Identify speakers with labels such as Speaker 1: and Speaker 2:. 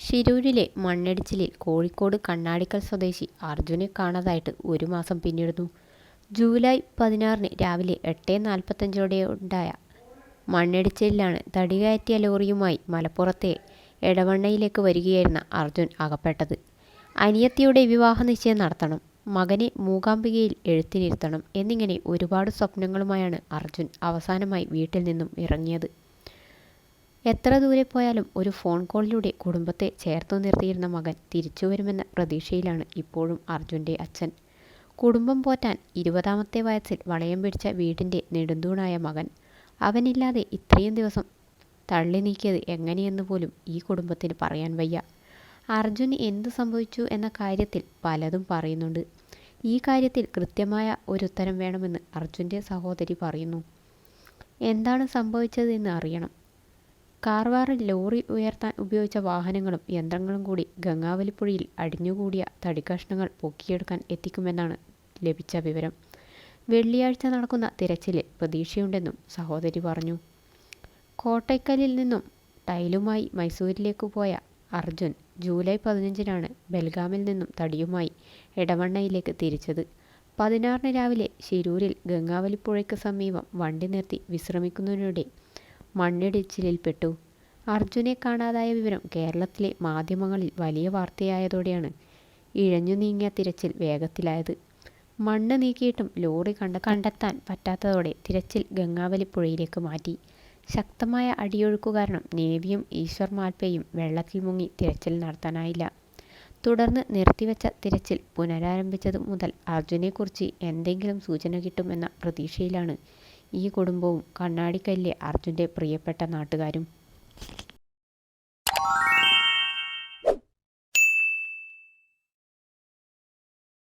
Speaker 1: ശിരൂരിലെ മണ്ണിടിച്ചിലിൽ കോഴിക്കോട് കണ്ണാടിക്കൽ സ്വദേശി അർജുനെ കാണാതായിട്ട് ഒരു മാസം പിന്നിടുന്നു. ജൂലൈ 16 രാവിലെ 8:45 മണ്ണിടിച്ചിലിലാണ് തടി കയറ്റിയ ലോറിയുമായി മലപ്പുറത്തെ എടവണ്ണയിലേക്ക് വരികയായിരുന്ന അർജുൻ അകപ്പെട്ടത്. അനിയത്തിയുടെ വിവാഹ നിശ്ചയം നടത്തണം, മകനെ മൂകാംബികയിൽ എഴുത്തിനിരുത്തണം എന്നിങ്ങനെ ഒരുപാട് സ്വപ്നങ്ങളുമായാണ് അർജുൻ അവസാനമായി വീട്ടിൽ നിന്നും ഇറങ്ങിയത്. എത്ര ദൂരെ പോയാലും ഒരു ഫോൺ കോളിലൂടെ കുടുംബത്തെ ചേർത്തു നിർത്തിയിരുന്ന മകൻ തിരിച്ചു വരുമെന്ന പ്രതീക്ഷയിലാണ് ഇപ്പോഴും അർജുൻ്റെ അച്ഛൻ. കുടുംബം പോറ്റാൻ 20ാമത്തെ വയസ്സിൽ വളയം പിടിച്ച വീടിൻ്റെ നെടുന്തൂണായ മകൻ അവനില്ലാതെ ഇത്രയും ദിവസം തള്ളി നീക്കിയത് എങ്ങനെയെന്ന് പോലും ഈ കുടുംബത്തിന് പറയാൻ വയ്യ. അർജുന് എന്തു സംഭവിച്ചു എന്ന കാര്യത്തിൽ പലതും പറയുന്നുണ്ട്. ഈ കാര്യത്തിൽ കൃത്യമായ ഒരു ഉത്തരം വേണമെന്ന് അർജുൻ്റെ സഹോദരി പറയുന്നു. എന്താണ് സംഭവിച്ചത് എന്ന് അറിയണം. കാർവാറിൽ ലോറി ഉയർത്താൻ ഉപയോഗിച്ച വാഹനങ്ങളും യന്ത്രങ്ങളും കൂടി ഗംഗാവലിപ്പുഴയിൽ അടിഞ്ഞുകൂടിയ തടിക്കഷ്ണങ്ങൾ പൊക്കിയെടുക്കാൻ എത്തിക്കുമെന്നാണ് ലഭിച്ച വിവരം. വെള്ളിയാഴ്ച നടക്കുന്ന തിരച്ചിലിൽ പ്രതീക്ഷയുണ്ടെന്നും സഹോദരി പറഞ്ഞു. കോട്ടയ്ക്കലിൽ നിന്നും ടൈലുമായി മൈസൂരിലേക്ക് പോയ അർജുൻ ജൂലൈ 15 ബെൽഗാമിൽ നിന്നും തടിയുമായി എടവണ്ണയിലേക്ക് തിരിച്ചത്. 16 രാവിലെ ശിരൂരിൽ ഗംഗാവലിപ്പുഴയ്ക്ക് സമീപം വണ്ടി നിർത്തി വിശ്രമിക്കുന്നതിനിടെ മണ്ണിടിച്ചിലിൽപ്പെട്ടു. അർജുനെ കാണാതായ വിവരം കേരളത്തിലെ മാധ്യമങ്ങളിൽ വലിയ വാർത്തയായതോടെയാണ് ഇഴഞ്ഞു നീങ്ങിയ തിരച്ചിൽ വേഗത്തിലായത്. മണ്ണ് നീക്കിയിട്ടും ലോറി കണ്ടെത്താൻ പറ്റാത്തതോടെ തിരച്ചിൽ ഗംഗാവലിപ്പുഴയിലേക്ക് മാറ്റി. ശക്തമായ അടിയൊഴുക്കു കാരണം നേവിയും ഈശ്വർ മാൽപ്പയും വെള്ളത്തിൽ മുങ്ങി തിരച്ചിൽ നടത്താനായില്ല. തുടർന്ന് നിർത്തിവെച്ച തിരച്ചിൽ പുനരാരംഭിച്ചതു മുതൽ അർജുനെക്കുറിച്ച് എന്തെങ്കിലും സൂചന കിട്ടുമെന്ന പ്രതീക്ഷയിലാണ് ഈ കുടുംബവും കണ്ണാടിക്കലിലെ അർജുൻ്റെ പ്രിയപ്പെട്ട നാട്ടുകാരും.